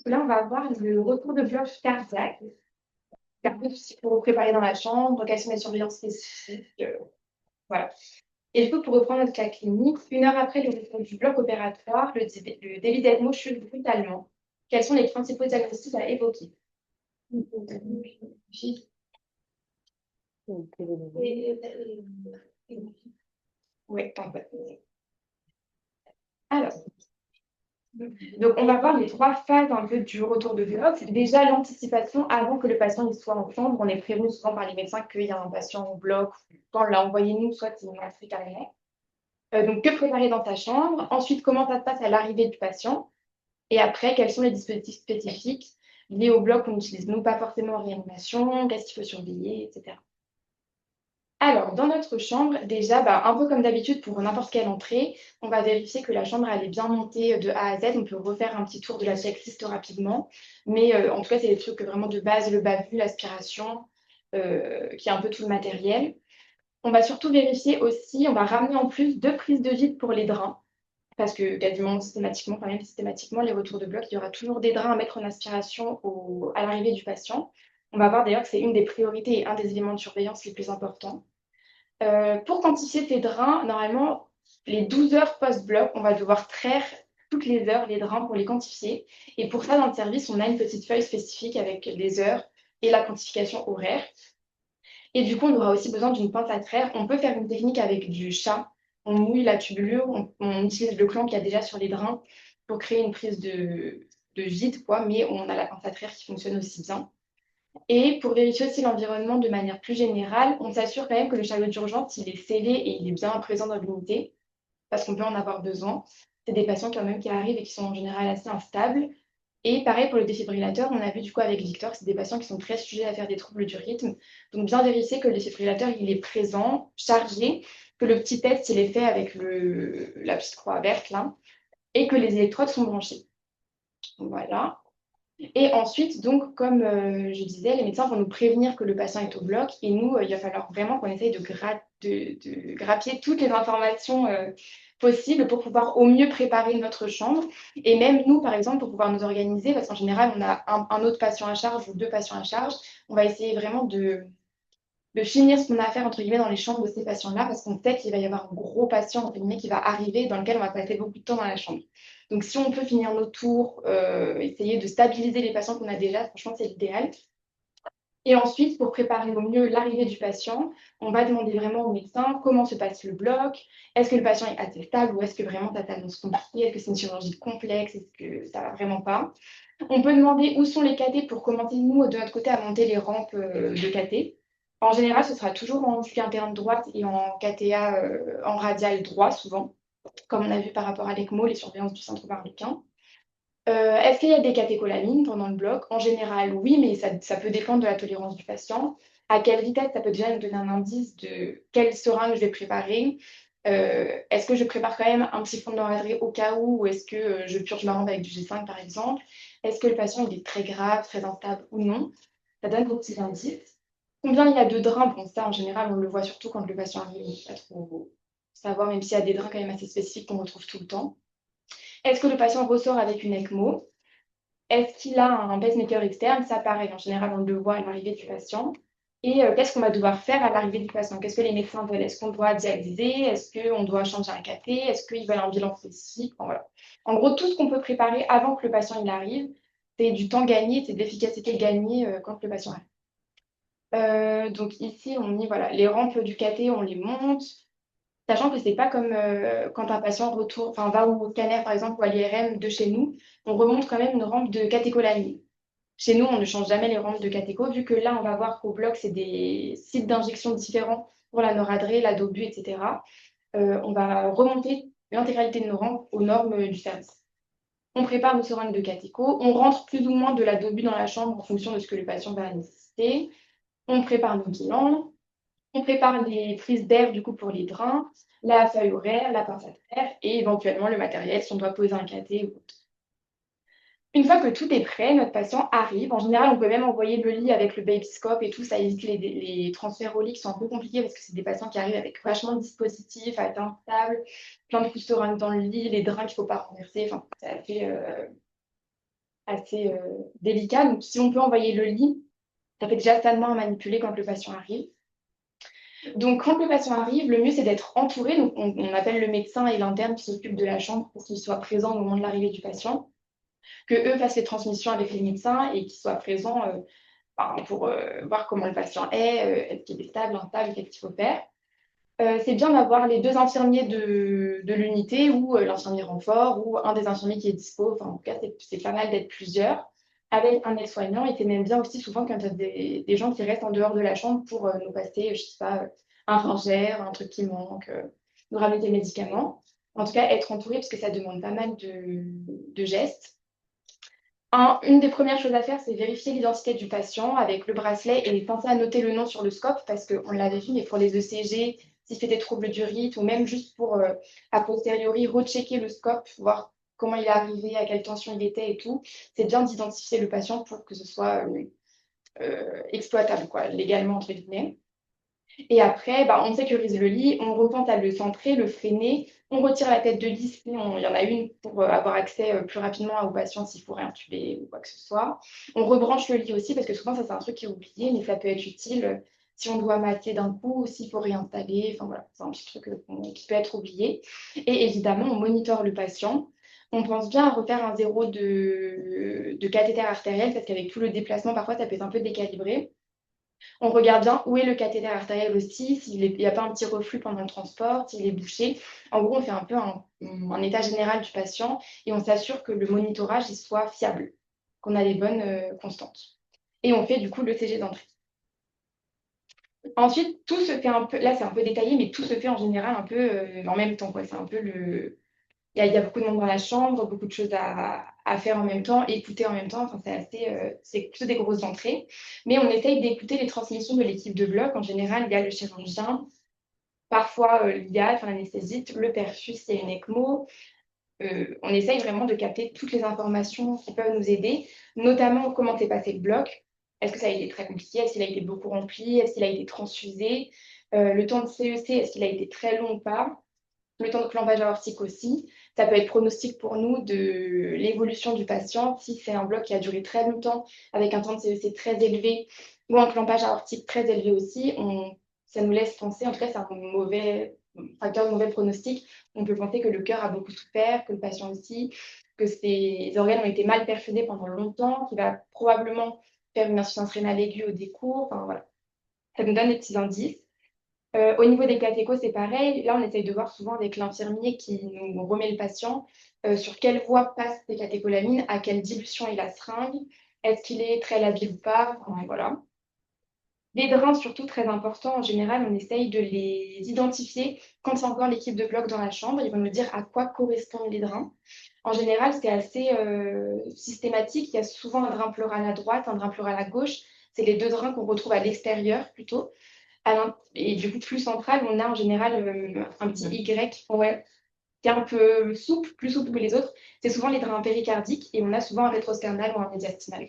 là, on va voir le retour de bloc cardiaque. C'est un peu tout ce qu'il faut préparer dans la chambre, quelles sont les surveillances spécifiques. Voilà. Et du coup, pour reprendre notre cas clinique, 1 heure après le retour du bloc opératoire, le débit d'ECMO chute brutalement. Quels sont les principaux diagnostics à évoquer? Oui, parfait. Alors, donc, on va voir les 3 phases un peu du retour de bloc. Déjà, l'anticipation avant que le patient il soit en chambre. On est prévenu souvent par les médecins qu'il y a un patient au bloc. Quand on l'a envoyé nous, soit il m'a fait carrément. Donc, que préparer dans sa chambre. Ensuite, comment ça se passe à l'arrivée du patient. Et après, quels sont les dispositifs spécifiques liés au bloc qu'on utilise. Nous, pas forcément en réanimation, qu'est-ce qu'il faut surveiller, etc. Alors, dans notre chambre, déjà, un peu comme d'habitude pour n'importe quelle entrée, on va vérifier que la chambre elle est bien montée de A à Z. On peut refaire un petit tour de la checklist rapidement. Mais en tout cas, c'est des trucs vraiment de base, le bas-vu, l'aspiration, qui est un peu tout le matériel. On va surtout vérifier aussi, on va ramener en plus 2 prises de vide pour les draps. Parce que quasiment systématiquement, quand même systématiquement, les retours de bloc, il y aura toujours des draps à mettre en aspiration à l'arrivée du patient. On va voir d'ailleurs que c'est une des priorités et un des éléments de surveillance les plus importants. Pour quantifier ces drains, normalement, les 12 heures post-bloc, on va devoir traire toutes les heures les drains pour les quantifier. Et pour ça, dans le service, on a une petite feuille spécifique avec les heures et la quantification horaire. Et du coup, on aura aussi besoin d'une pince à traire. On peut faire une technique avec du chat. On mouille la tubulure, on utilise le clan qu'il y a déjà sur les drains pour créer une prise de vide, quoi, mais on a la pince à traire qui fonctionne aussi bien. Et pour vérifier aussi l'environnement de manière plus générale, on s'assure quand même que le chariot d'urgence, il est scellé et il est bien présent dans l'unité, parce qu'on peut en avoir besoin. C'est des patients quand même qui arrivent et qui sont en général assez instables. Et pareil pour le défibrillateur, on a vu du coup avec Victor, c'est des patients qui sont très sujets à faire des troubles du rythme. Donc bien vérifier que le défibrillateur, il est présent, chargé, que le petit test, il est fait avec la petite croix verte là, et que les électrodes sont branchées. Voilà. Et ensuite, donc, comme je disais, les médecins vont nous prévenir que le patient est au bloc et nous, il va falloir vraiment qu'on essaye de grappiller toutes les informations possibles pour pouvoir au mieux préparer notre chambre. Et même nous, par exemple, pour pouvoir nous organiser, parce qu'en général, on a un autre patient à charge ou 2 patients à charge, on va essayer vraiment de finir ce qu'on a à faire, entre guillemets, dans les chambres de ces patients-là, parce qu'on sait qu'il va y avoir un gros patient, entre guillemets, qui va arriver, dans lequel on va passer beaucoup de temps dans la chambre. Donc, si on peut finir nos tours, essayer de stabiliser les patients qu'on a déjà, franchement, c'est l'idéal. Et ensuite, pour préparer au mieux l'arrivée du patient, on va demander vraiment au médecin comment se passe le bloc, est-ce que le patient est assez stable ou est-ce que vraiment ça s'annonce compliqué, est-ce que c'est une chirurgie complexe, est-ce que ça va vraiment pas. On peut demander où sont les cathés pour commencer, nous, de notre côté, à monter les rampes de cathés. En général, ce sera toujours en flux interne droite et en KTA en radial droit, souvent, comme on a vu par rapport à l'ECMO, les surveillances du centre barbicain. Est-ce qu'il y a des catécholamines pendant le bloc? En général, oui, mais ça peut dépendre de la tolérance du patient. À quelle vitesse? Ça peut déjà nous donner un indice de quelle seringue je vais préparer. Est-ce que je prépare quand même un petit fond de noradré au cas où, ou est-ce que je purge ma rampe avec du G5 par exemple? Est-ce que le patient il est très grave, très instable ou non? Ça donne des petits indices. Combien il y a de drains? Bon, ça en général, on le voit surtout quand le patient arrive, on ne pas trop savoir, même s'il y a des drains quand même assez spécifiques qu'on retrouve tout le temps. Est-ce que le patient ressort avec une ECMO? Est-ce qu'il a un pacemaker externe? Ça, pareil, en général, on le voit à l'arrivée du patient. Et qu'est-ce qu'on va devoir faire à l'arrivée du patient? Qu'est-ce que les médecins veulent? Est-ce qu'on doit dialyser? Est-ce qu'on doit changer un cathé? Est-ce qu'ils veulent un bilan spécifique? Enfin, voilà. En gros, tout ce qu'on peut préparer avant que le patient il arrive, c'est du temps gagné, c'est de l'efficacité gagnée quand le patient arrive. Donc ici, on y voilà, les rampes du cathé, on les monte. Sachant que c'est pas comme quand un patient retourne, enfin, va au scanner par exemple ou à l'IRM de chez nous, on remonte quand même une rampe de catécholamine. Chez nous, on ne change jamais les rampes de catécho, vu que là, on va voir qu'au bloc, c'est des sites d'injection différents pour la noradré, la dobu, etc. On va remonter l'intégralité de nos rampes aux normes du service. On prépare nos seringues de catécho, on rentre plus ou moins de la dobu dans la chambre en fonction de ce que le patient va nécessiter. On prépare nos bilans, on prépare les prises d'air du coup pour les drains, la feuille horaire, la pince à terre et éventuellement le matériel si on doit poser un cathé ou autre. Une fois que tout est prêt, notre patient arrive. En général, on peut même envoyer le lit avec le babyscope et tout. Ça évite les transferts au lit qui sont un peu compliqués parce que c'est des patients qui arrivent avec vachement de dispositifs, à être instables, plein de couches seringues dans le lit, les drains qu'il ne faut pas renverser. Enfin, ça fait assez délicat. Donc, si on peut envoyer le lit, ça fait déjà ça de moins à manipuler quand le patient arrive. Donc, quand le patient arrive, le mieux, c'est d'être entouré. Donc, on appelle le médecin et l'interne qui s'occupe de la chambre pour qu'ils soient présents au moment de l'arrivée du patient, que eux fassent les transmissions avec les médecins et qu'ils soient présents pour voir comment le patient est-ce qu'il est stable, instable, qu'est-ce qu'il faut faire. C'est bien d'avoir les deux infirmiers de l'unité ou l'infirmier renfort ou un des infirmiers qui est dispo. Enfin, en tout cas, c'est pas mal d'être plusieurs avec un aide-soignant. Et c'est même bien aussi souvent quand il y a des gens qui restent en dehors de la chambre pour nous passer, je sais pas, un ringère, un truc qui manque, nous ramener des médicaments. En tout cas, être entouré parce que ça demande pas mal de gestes. Une des premières choses à faire, c'est vérifier l'identité du patient avec le bracelet et penser à noter le nom sur le scope parce qu'on l'avait vu, mais pour les ECG, s'il fait des troubles du rythme ou même juste pour, a posteriori, rechecker le scope, voir comment il est arrivé, à quelle tension il était et tout, c'est bien d'identifier le patient pour que ce soit exploitable, quoi, légalement, entre guillemets. Et après, bah, on sécurise le lit, on repente à le centrer, le freiner, on retire la tête de lit si il y en a une pour avoir accès plus rapidement aux patients s'il faut réintuber ou quoi que ce soit. On rebranche le lit aussi parce que souvent, ça c'est un truc qui est oublié, mais ça peut être utile si on doit mater d'un coup ou s'il faut réinstaller. Enfin voilà, c'est un petit truc qui peut être oublié. Et évidemment, on monitore le patient. On pense bien à refaire un zéro de cathéter artériel parce qu'avec tout le déplacement, parfois, ça peut être un peu décalibré. On regarde bien où est le cathéter artériel aussi, s'il n'y a pas un petit reflux pendant le transport, s'il est bouché. En gros, on fait un peu un état général du patient et on s'assure que le monitorage il soit fiable, qu'on a les bonnes constantes. Et on fait du coup le CG d'entrée. Ensuite, tout se fait un peu, là c'est un peu détaillé, mais tout se fait en général un peu en même temps, quoi. C'est un peu il y a beaucoup de monde dans la chambre, beaucoup de choses à faire en même temps, écouter en même temps. Enfin, c'est plutôt des grosses entrées. Mais on essaye d'écouter les transmissions de l'équipe de bloc. En général, il y a le chirurgien, parfois l'IA, enfin, l'anesthésiste, le perfus, s'il y a une ECMO. On essaye vraiment de capter toutes les informations qui peuvent nous aider, notamment comment s'est passé le bloc. Est-ce que ça a été très compliqué? Est-ce qu'il a été beaucoup rempli? Est-ce qu'il a été transfusé? Le temps de CEC, est-ce qu'il a été très long ou pas? Le temps de clampage aortique aussi. Ça peut être pronostic pour nous de l'évolution du patient. Si c'est un bloc qui a duré très longtemps, avec un temps de CEC très élevé, ou un clampage aortique très élevé aussi, ça nous laisse penser, en tout cas c'est un mauvais facteur de mauvais pronostic. On peut penser que le cœur a beaucoup souffert, que le patient aussi, que ses organes ont été mal perfusés pendant longtemps, qu'il va probablement faire une insuffisance rénale aiguë au décours. Enfin voilà, ça nous donne des petits indices. Au niveau des catéchos, c'est pareil. Là, on essaye de voir souvent avec l'infirmier qui nous remet le patient sur quelle voie passent les catécholamines, à quelle dilution est la seringue, est-ce qu'il est très labile ou pas. Enfin, voilà. Les drains, surtout très important, en général, on essaye de les identifier quand c'est encore l'équipe de bloc dans la chambre. Ils vont nous dire à quoi correspondent les drains. En général, c'est assez systématique. Il y a souvent un drain pleural à droite, un drain pleural à gauche. C'est les deux drains qu'on retrouve à l'extérieur plutôt. Et du coup, plus central, on a en général un petit Y, ouais, qui est un peu souple, plus souple que les autres. C'est souvent les drains péricardiques et on a souvent un rétrosternal ou un médiastinal.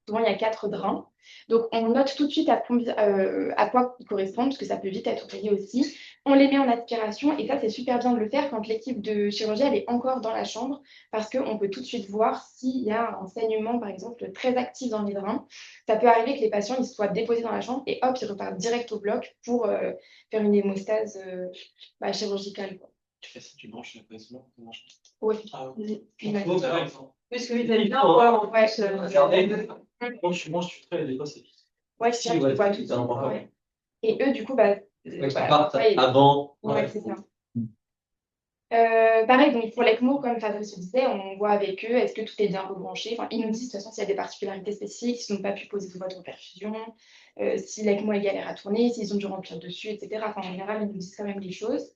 Souvent, il y a 4 drains. Donc, on note tout de suite à quoi ils correspondent, parce que ça peut vite être oublié aussi. On les met en aspiration et ça, c'est super bien de le faire quand l'équipe de chirurgie elle est encore dans la chambre, parce qu'on peut tout de suite voir s'il y a un saignement, par exemple, très actif dans les drains. Ça peut arriver que les patients ils soient déposés dans la chambre et hop, ils repartent direct au bloc pour faire une hémostase chirurgicale, quoi. Tu fais ça, tu branches la placement, tu branches. Oui. Ah, Oui. Parce que vous allez bien voir en plus. Regardez, moi je suis très, des fois c'est. Ouais, je Si, sais, ouais, tu vois c'est tout. important. Ouais. Et eux, du coup, bah, Ouais, qui voilà. partent Ouais, avant. ouais, c'est ça. Pareil, donc pour l'ECMO, comme Fabrice se disait, on voit avec eux, est-ce que tout est bien rebranché. Enfin, ils nous disent de toute façon s'il y a des particularités spécifiques, s'ils n'ont pas pu poser de voie de perfusion, si l'ECMO est galère à tourner, s'ils ont dû remplir dessus, etc. Enfin, en général, ils nous disent quand même des choses.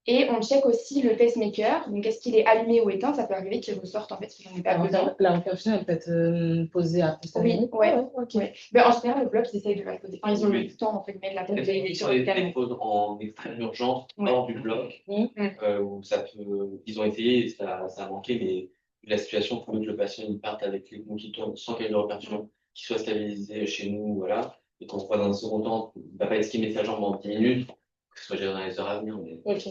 Et on check aussi le pacemaker. Donc, est-ce qu'il est allumé ou éteint? Ça peut arriver qu'il ressorte en fait si j'en ai pas besoin. La perfusion, elle peut être posée à posteriori. Oui, ouais. Ok. Ouais. Mais en général, le bloc, ils essayent de la poser. Enfin, ils ont le temps, entre guillemets, de la poser. Ils sont les poses en extrême urgence, hors du bloc, où ça peut. Ils ont essayé, et ça a manqué, mais vu la situation, pour que le patient il parte avec les mots qui tournent sans qu'il y ait de repercussion, qu'il soit stabilisé chez nous, voilà, et qu'on se voit dans un second temps, il ne va pas esquimer sa jambe en 10 minutes, que ce soit géré dans les heures à venir. Mais... Ok.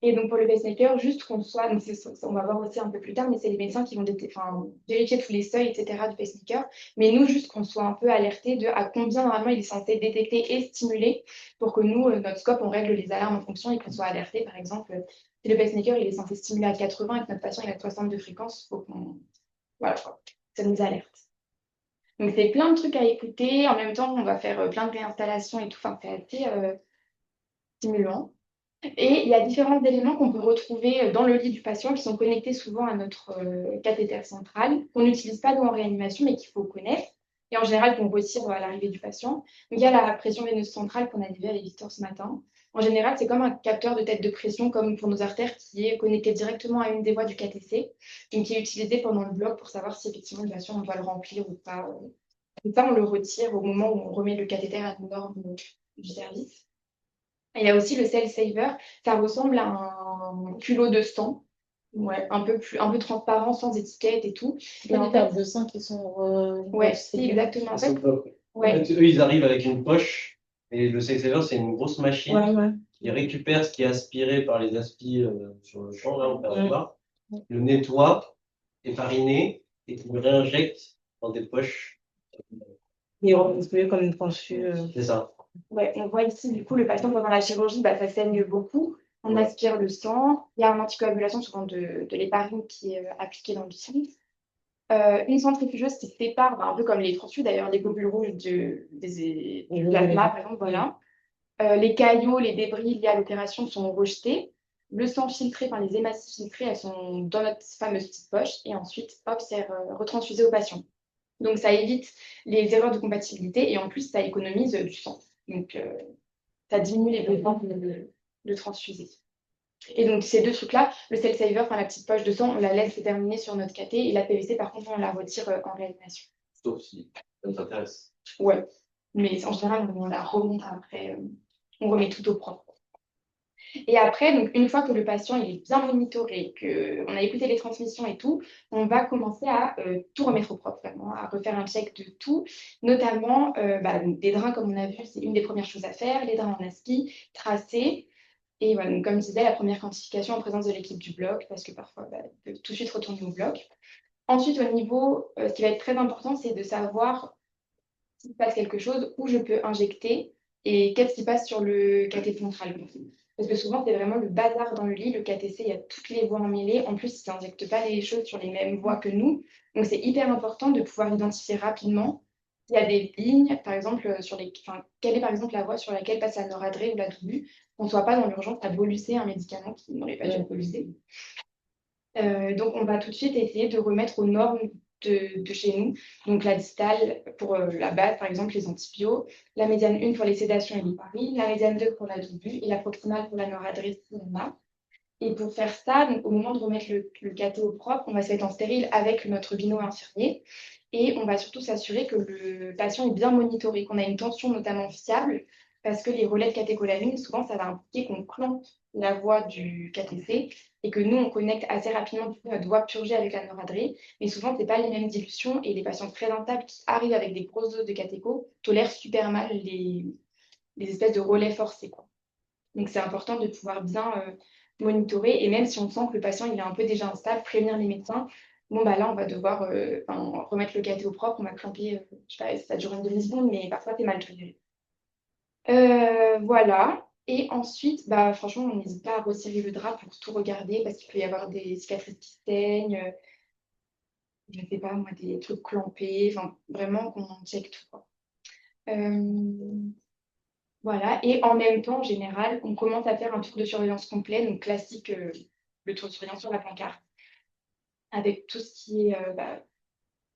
Et donc, pour le pacemaker, juste qu'on soit, donc on va voir aussi un peu plus tard, mais c'est les médecins qui vont vérifier tous les seuils, etc. du pacemaker. Mais nous, juste qu'on soit un peu alerté de à combien normalement il est censé détecter et stimuler pour que nous, notre scope, on règle les alarmes en fonction et qu'on soit alerté. Par exemple, si le pacemaker il est censé stimuler à 80 et que notre patient il a 60 de fréquence, il faut qu'on. Voilà, quoi. Ça nous alerte. Donc, c'est plein de trucs à écouter. En même temps, on va faire plein de réinstallations et tout. Enfin, c'est assez stimulant. Et il y a différents éléments qu'on peut retrouver dans le lit du patient qui sont connectés souvent à notre cathéter central, qu'on n'utilise pas nous en réanimation, mais qu'il faut connaître, et en général qu'on retire à l'arrivée du patient. Donc, il y a la pression veineuse centrale qu'on a vu avec Victor ce matin. En général, c'est comme un capteur de tête de pression, comme pour nos artères, qui est connecté directement à une des voies du catéter, donc qui est utilisé pendant le bloc pour savoir si effectivement le patient on doit le remplir ou pas. Et ça, on le retire au moment où on remet le cathéter à nos normes du service. Il y a aussi le Cell Saver, ça ressemble à un culot de sang, ouais, un peu transparent, sans étiquette et tout. Et en fait, de sang qui sont ouais, si, exactement. En fait, En fait, eux, ils arrivent avec une poche et le Safe Saver, c'est une grosse machine qui récupère ce qui est aspiré par les aspi sur le champ, là, on peut voir, le nettoie, épariné et qui le réinjecte dans des poches. Et on peut comme une transfuse. C'est ça. Ouais, on voit ici, du coup, le patient pendant la chirurgie, ça saigne beaucoup. On aspire le sang. Il y a une anticoagulation souvent de l'héparine qui est appliquée dans le sang. Une centrifugeuse qui sépare, un peu comme les transfuses d'ailleurs, les globules rouges du plasma, par exemple, voilà. Les caillots, les débris liés à l'opération sont rejetés. Le sang filtré, les hématies filtrées, elles sont dans notre fameuse petite poche. Et ensuite, hop, c'est retransfusé au patient. Donc, ça évite les erreurs de compatibilité et en plus, ça économise du sang. Donc, ça diminue les besoins de transfuser. Et donc, ces deux trucs-là, le cell saver, la petite poche de sang, on la laisse terminer sur notre caté et la PVC, par contre, on la retire en réanimation. Sauf si ça nous intéresse. Ouais, mais en général, on la remonte après, on remet tout au propre. Et après, donc, une fois que le patient il est bien monitoré, qu'on a écouté les transmissions et tout, on va commencer à tout remettre au propre, vraiment, à refaire un check de tout, notamment donc des drains, comme on a vu, c'est une des premières choses à faire, les drains en aspi, tracés. Et voilà, donc, comme je disais, la première quantification en présence de l'équipe du bloc, parce que parfois, ils peuvent tout de suite retourner au bloc. Ensuite, au niveau, ce qui va être très important, c'est de savoir s'il se passe quelque chose, où je peux injecter et qu'est-ce qui passe sur le cathéter central. Parce que souvent, c'est vraiment le bazar dans le lit. Le KTC, il y a toutes les voies emmêlées. En plus, ils n'injectent pas les choses sur les mêmes voies que nous. Donc, c'est hyper important de pouvoir identifier rapidement s'il y a des lignes, par exemple, quelle est par exemple la voie sur laquelle passe la noradrée ou la doubu, qu'on ne soit pas dans l'urgence à boluser un médicament qui n'aurait pas dû être bolusé. Donc, on va tout de suite essayer de remettre aux normes de chez nous. Donc, la distale pour la base, par exemple, les antibiotiques, la médiane 1 pour les sédations et l'héparine, la médiane 2 pour la doubu et la proximale pour la noradrée si on a. Et pour faire ça, donc, au moment de remettre le cathé au propre, on va se mettre en stérile avec notre binôme infirmier. Et on va surtout s'assurer que le patient est bien monitoré, qu'on a une tension notamment fiable, parce que les relais de catécholamine, souvent, ça va impliquer qu'on clampe la voie du KTC et que nous, on connecte assez rapidement notre voie purgée avec la noradrée. Mais souvent, ce n'est pas les mêmes dilutions et les patients très instables qui arrivent avec des grosses doses de catécho tolèrent super mal les espèces de relais forcés, quoi. Donc, c'est important de pouvoir bien monitorer. Et même si on sent que le patient il est un peu déjà instable, prévenir les médecins. Bon, là, on va devoir remettre le cathé au propre. On va clamper, je sais pas, ça dure une demi-seconde, mais parfois, c'est mal toléré. Voilà. Et ensuite, franchement, on n'hésite pas à resserrer le drap pour tout regarder parce qu'il peut y avoir des cicatrices qui saignent, je ne sais pas, moi, des trucs clampés. Enfin, vraiment qu'on check tout, quoi. Voilà, et en même temps, en général, on commence à faire un tour de surveillance complet, donc classique, le tour de surveillance sur la pancarte, avec tout ce qui est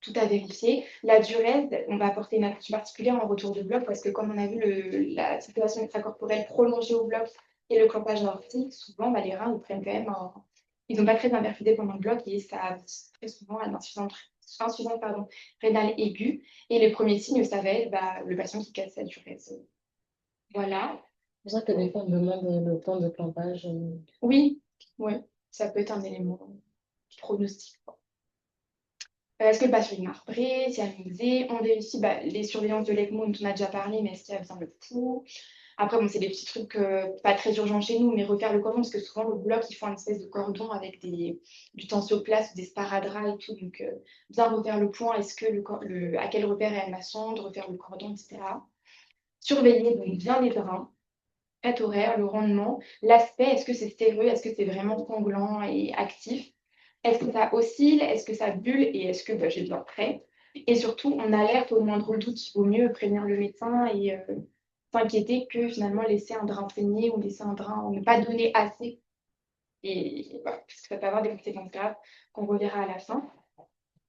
tout à vérifier. La durée, on va apporter une attention particulière en retour de bloc, parce que comme on a vu la circulation extracorporelle prolongée au bloc et le clampage aortique, souvent, les reins, ils prennent quand même ils n'ont pas très bien perfusé pendant le bloc, et ça aboutit très souvent à une insuffisance rénale aiguë. Et les premiers signes, ça va être le patient qui casse sa durée. Voilà. C'est pour ça que des fois, on demande le temps de clampage. Oui, ça peut être un élément pronostic, quoi. Est-ce que le patient est marbré, c'est amusé? On vérifie les surveillances de l'ECMO dont on a déjà parlé, mais est-ce qu'il y a besoin de pouls? Après, bon, c'est des petits trucs pas très urgents chez nous, mais refaire le cordon, parce que souvent, le bloc, ils font une espèce de cordon avec du tensioplast, des sparadraps et tout. Donc, bien refaire le point, est-ce que à quel repère est ma sonde, refaire le cordon, etc. Surveiller donc bien les brins, fête horaire, le rendement, l'aspect, est-ce que c'est stéreux, est-ce que c'est vraiment sanglant et actif, est-ce que ça oscille, est-ce que ça bulle et est-ce que j'ai besoin de prêt. Et surtout, on alerte au moindre doute, il vaut mieux prévenir le médecin et s'inquiéter que finalement laisser un drain saigner ou laisser un drain, ne pas donner assez. Et voilà, parce que ça peut avoir des conséquences graves qu'on reverra à la fin.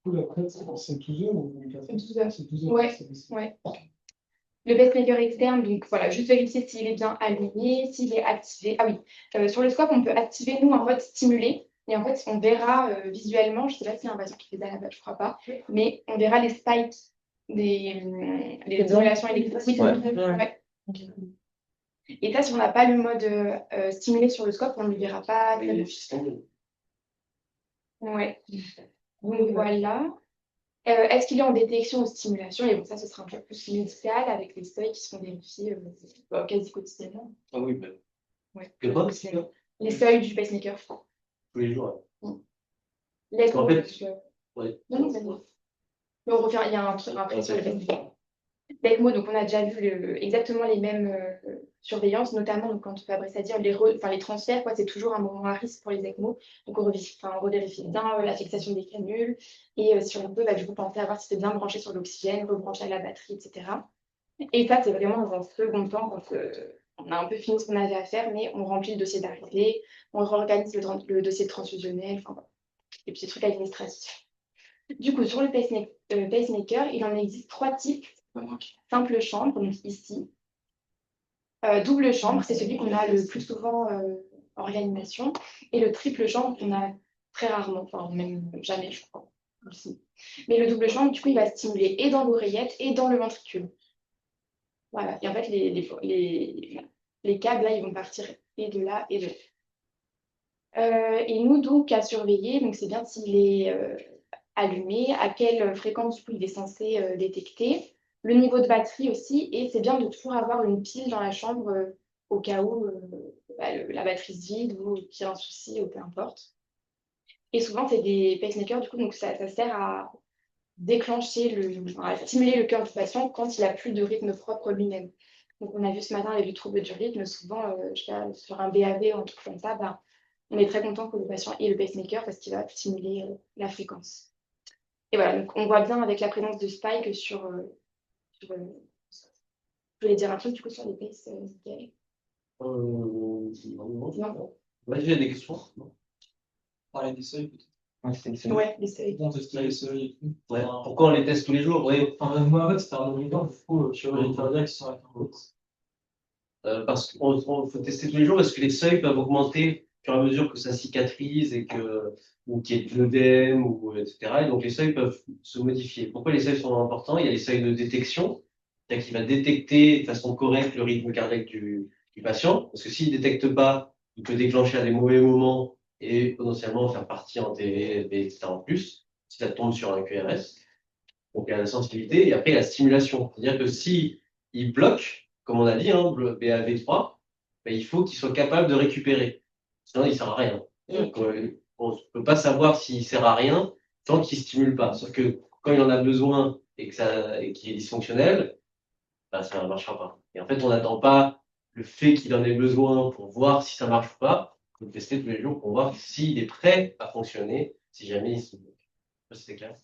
Après, c'est 12 heures ou 24 heures? 12 heures. C'est 12 heures. Ouais, ouais. Le pacemaker externe, donc voilà, juste vérifier s'il est bien allumé, s'il est activé. Ah oui, sur le scope, on peut activer, nous, un mode stimulé. Et en fait, on verra visuellement, je ne sais pas s'il y a un patient qui fait ça là-bas, je ne crois pas, mais on verra les spikes des stimulations électriques. Ouais. Et ça, si on n'a pas le mode stimulé sur le scope, on ne le verra pas très bien. Ouais. Donc voilà. Est-ce qu'il est en détection ou stimulation? Et bon, ça, ce sera un peu plus médical avec les seuils qui sont vérifiés quasi quotidiennement. Ah oui, ben. Ouais. Les seuils du pacemaker. tous les jours. L'ECMO, En fait, non, on revient, il y a un truc sur le pacemaker. L'ECMO, donc on a déjà vu exactement les mêmes surveillances, notamment donc, quand Fabrice a dit les transferts, c'est toujours un moment à risque pour les ECMO. Donc on revérifie bien la fixation des canules et si on peut, du coup, penser à voir si c'est bien branché sur l'oxygène, rebranché à la batterie, etc. Et ça, c'est vraiment dans un second temps quand on a un peu fini ce qu'on avait à faire, mais on remplit le dossier d'arrivée, on réorganise le dossier transfusionnel, enfin voilà, les petits trucs administratifs. Du coup, sur le pacemaker, il en existe 3 types. Simple chambre, donc ici. Double chambre, c'est celui qu'on a le plus souvent en réanimation. Et le triple chambre, qu'on a très rarement, enfin même jamais, je crois. Ici. Mais le double chambre, du coup, il va stimuler et dans l'oreillette et dans le ventricule. Voilà. Et en fait, les câbles, là, ils vont partir et de là et de là. Et nous, donc, à surveiller, donc c'est bien s'il est allumé, à quelle fréquence, du coup, il est censé détecter. Le niveau de batterie aussi, et c'est bien de toujours avoir une pile dans la chambre au cas où la batterie se vide ou qu'il y a un souci ou peu importe. Et souvent, c'est des pacemakers, du coup, donc ça sert à déclencher, à stimuler le cœur du patient quand il n'a plus de rythme propre lui-même. Donc, on a vu ce matin avec du trouble du rythme, souvent, sur un BAV ou un truc comme ça, on est très content que le patient ait le pacemaker parce qu'il va stimuler la fréquence. Et voilà, donc on voit bien avec la présence de spike je voulais dire un truc du coup sur les paces, Mickaël. Non. Ouais, j'ai des questions. Parler des seuils, peut-être. Ouais, les seuils. On teste les seuils et tout. Ouais. Pourquoi on les teste tous les jours? Ouais. Moi, en fait, c'était un obligatoire, du coup, sur les cardiaques qui sont avec Parce qu'il faut tester tous les jours parce que les seuils peuvent augmenter au fur et à mesure que ça cicatrise ou qu'il y ait de l'œdème, etc. Et donc les seuils peuvent se modifier. Pourquoi les seuils sont importants? Il y a les seuils de détection, c'est-à-dire qu'il va détecter de façon correcte le rythme cardiaque du patient, parce que s'il ne détecte pas, il peut déclencher à des mauvais moments et potentiellement faire partie en TV, etc. en plus, si ça tombe sur un QRS. Donc il y a la sensibilité et après la stimulation. C'est-à-dire que si il bloque, comme on a dit, le BAV3, il faut qu'il soit capable de récupérer. Sinon, il ne sert à rien. Donc, on ne peut pas savoir s'il ne sert à rien tant qu'il ne stimule pas. Sauf que quand il en a besoin et qu'il est dysfonctionnel, ça ne marchera pas. Et en fait, on n'attend pas le fait qu'il en ait besoin pour voir si ça marche ou pas. Il faut tester tous les jours pour voir s'il est prêt à fonctionner, si jamais il se bloque. Je sais pas si c'est clair.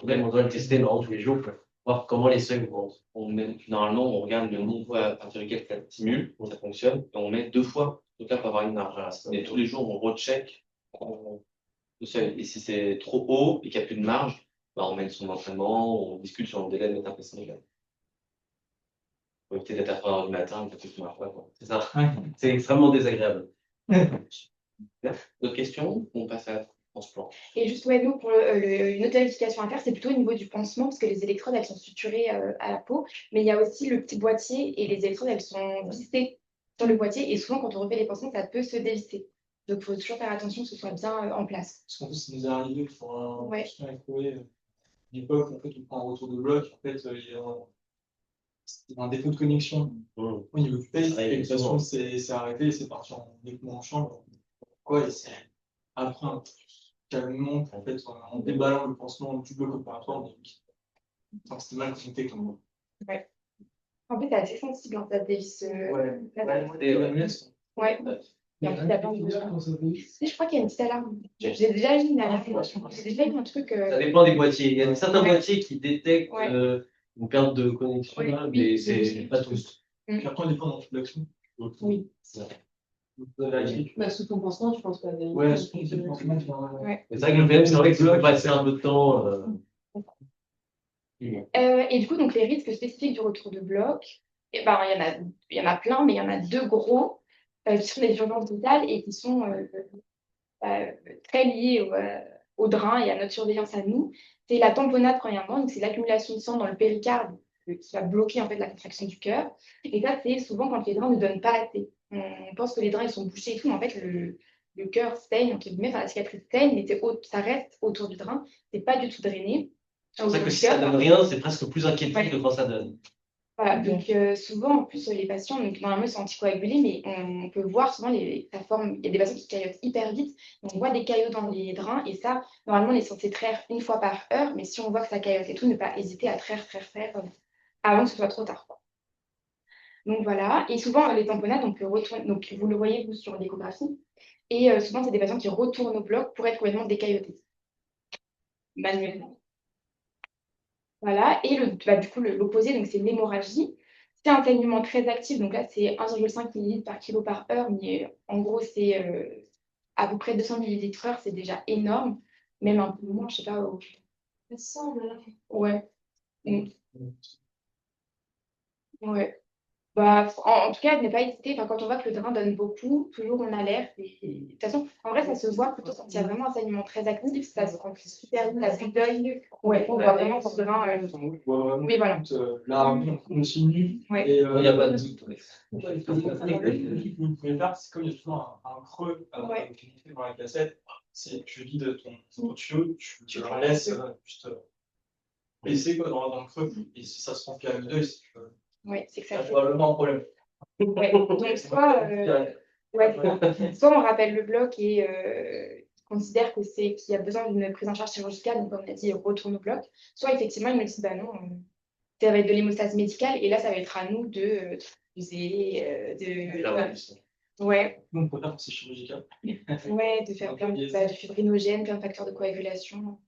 On doit le tester tous les jours pour voir comment les seuils augmentent. Normalement, on regarde le niveau à partir duquel ça stimule, comment ça fonctionne, et on met 2 fois, en tout cas pour avoir une marge. Mais tous les jours, on recheck le seuil. Et si c'est trop haut et qu'il n'y a plus de marge, on met son entraînement, on discute sur le délai de mettre un pacemaker. Faut éviter d'être à 3 h du matin, peut-être que ça marche pas. C'est ça. C'est extrêmement désagréable. D'autres questions? On passe à transplant. Et juste, nous, pour une autre vérification à faire, c'est plutôt au niveau du pansement, parce que les électrodes, elles sont suturées à la peau, mais il y a aussi le petit boîtier, et les électrodes, elles sont vissées sur le boîtier, et souvent, quand on refait les pansements, ça peut se dévisser. Donc, il faut toujours faire attention que ce soit bien en place. Parce qu'en plus, ça nous est arrivé pour un patient écroué, une époque, en fait, on prend un retour de bloc, en fait, c'était un défaut de connexion au niveau du pace, Ouais, et de toute façon, souvent. c'est arrêté, c'est parti uniquement en chambre. Quoi, et c'est après, calmement, en fait, en déballant le pansement du bloc opératoire, donc c'était mal connecté quand même. Ouais. En fait, c'est assez sensible, hein, ça dévisse. Ouais. Et en plus, t'as plein de- Si, je crois qu'il y a une petite alarme. J'ai déjà eu une alarme. J'ai déjà eu un truc. Ça dépend des boîtiers. Il y a certains boîtiers qui détectent Ouais. une perte de connexion, Ouais, là, oui, mais j'ai c'est vu. pas tous. Puis après, on dépend dans toute l'action. Oui. Bah, sous ton pansement, je pense pas. Ouais, c'est le pansement. Ouais. Mais c'est vrai que le PM, c'est vrai que tu peux passer un peu de temps. Et du coup, donc, les risques spécifiques du retour de bloc, eh ben, il y en a plein, mais il y en a deux gros qui sont les urgences vitales et qui sont très liés au drain et à notre surveillance à nous. C'est la tamponnade, premièrement, donc c'est l'accumulation de sang dans le péricarde qui va bloquer en fait la contraction du cœur. Et ça, c'est souvent quand les drains ne donnent pas assez. On pense que les drains ils sont bouchés et tout, mais en fait, le cœur saigne, entre guillemets, enfin, la cicatrice saigne, mais ça reste autour du drain. C'est pas du tout drainé. C'est pour ça que si ça donne rien, c'est presque plus inquiétant Ouais. que quand ça donne. Voilà, donc souvent, en plus, les patients, donc, normalement, ils sont anticoagulés, mais on peut voir souvent, ça forme, il y a des patients qui caillotent hyper vite, on voit des caillots dans les drains, et ça, normalement, on est censé traire une fois par heure, mais si on voit que ça caillote et tout, ne pas hésiter à traire avant que ce soit trop tard, quoi. Donc voilà, et souvent, les tamponnades, on peut retourner, donc vous le voyez, vous, sur l'échographie, et souvent, c'est des patients qui retournent au bloc pour être complètement décaillotés, manuellement. Voilà, et du coup, l'opposé, donc c'est l'hémorragie. C'est un saignement très actif, donc là, c'est 1,5 ml par kilo par heure, mais en gros, c'est à peu près 200 millilitres heure, c'est déjà énorme. Même un peu moins, je sais pas. 100, ouais. Mm. Ouais. Bah, en tout cas, ne pas hésiter. Enfin, quand on voit que le drain donne beaucoup, toujours on alerte. Et de toute façon, en vrai, ça se voit plutôt quand il y a vraiment un saignement très actif. Ça se remplit super vite, t'as plus d'œil. Ouais, on voit vraiment son drain. Oui, voilà. Là, on continue. Ouais. Et Il n'y a pas de doute. vous pouvez faire, c'est comme il y a toujours un creux Ouais. qui est fait dans la cassette, c'est que tu vides ton tuyau, tu le laisses juste baisser quoi, dans le creux, et si ça se remplit à l'œil, c'est que Ouais, c'est que ça ça a fait. probablement un problème. Ouais. Donc, soit on rappelle le bloc et considère qu'il y a besoin d'une prise en charge chirurgicale, donc comme on a dit, retourne au bloc. Soit effectivement, ils me disent, bah non, ça va être de l'hémostase médicale, et là, ça va être à nous de diffuser, ouais, Nous, on peut faire, c'est chirurgical. ouais, de faire plein de fibrinogènes, plein de facteurs de coagulation,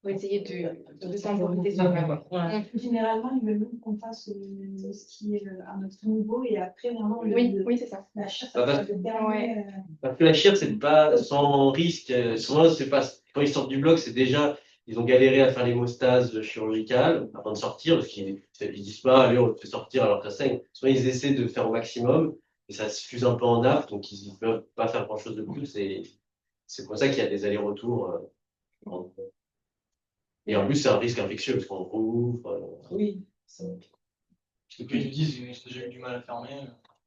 pour essayer de temporiser ce problème. Généralement, ils veulent même qu'on fasse ce qui est à notre niveau et après, vraiment, Oui, c'est ça. la chasse, Ah bah, ça le dernier. Parce que la chire, c'est pas sans risque. Souvent, c'est pas, quand ils sortent du bloc, c'est déjà, ils ont galéré à faire l'hémostase chirurgicale avant de sortir, parce qu'ils disent pas, allez, on le fait sortir alors que ça saigne. Soit ils essaient de faire au maximum, et ça se fuse un peu en aft, donc ils ne peuvent pas faire grand-chose de plus. Et c'est pour ça qu'il y a des allers-retours. Et en plus, c'est un risque infectieux, parce qu'on rouvre. Oui. Parce que ils nous disent, j'ai eu du mal à fermer.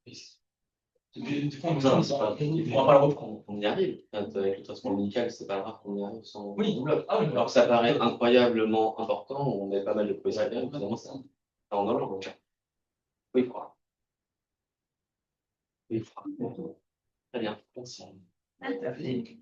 Des fois, on Non, ne c'est pas, pourra pas le reprendre. on y arrive. Avec le traitement médical, c'est pas grave qu'on y arrive sans. Oui, ah oui, Alors que ça paraît incroyablement important, on a pas mal de procédures, finalement, ça en ordre. Donc, oui, il faudra. Oui, il faudra. Très bien. Merci. Merci.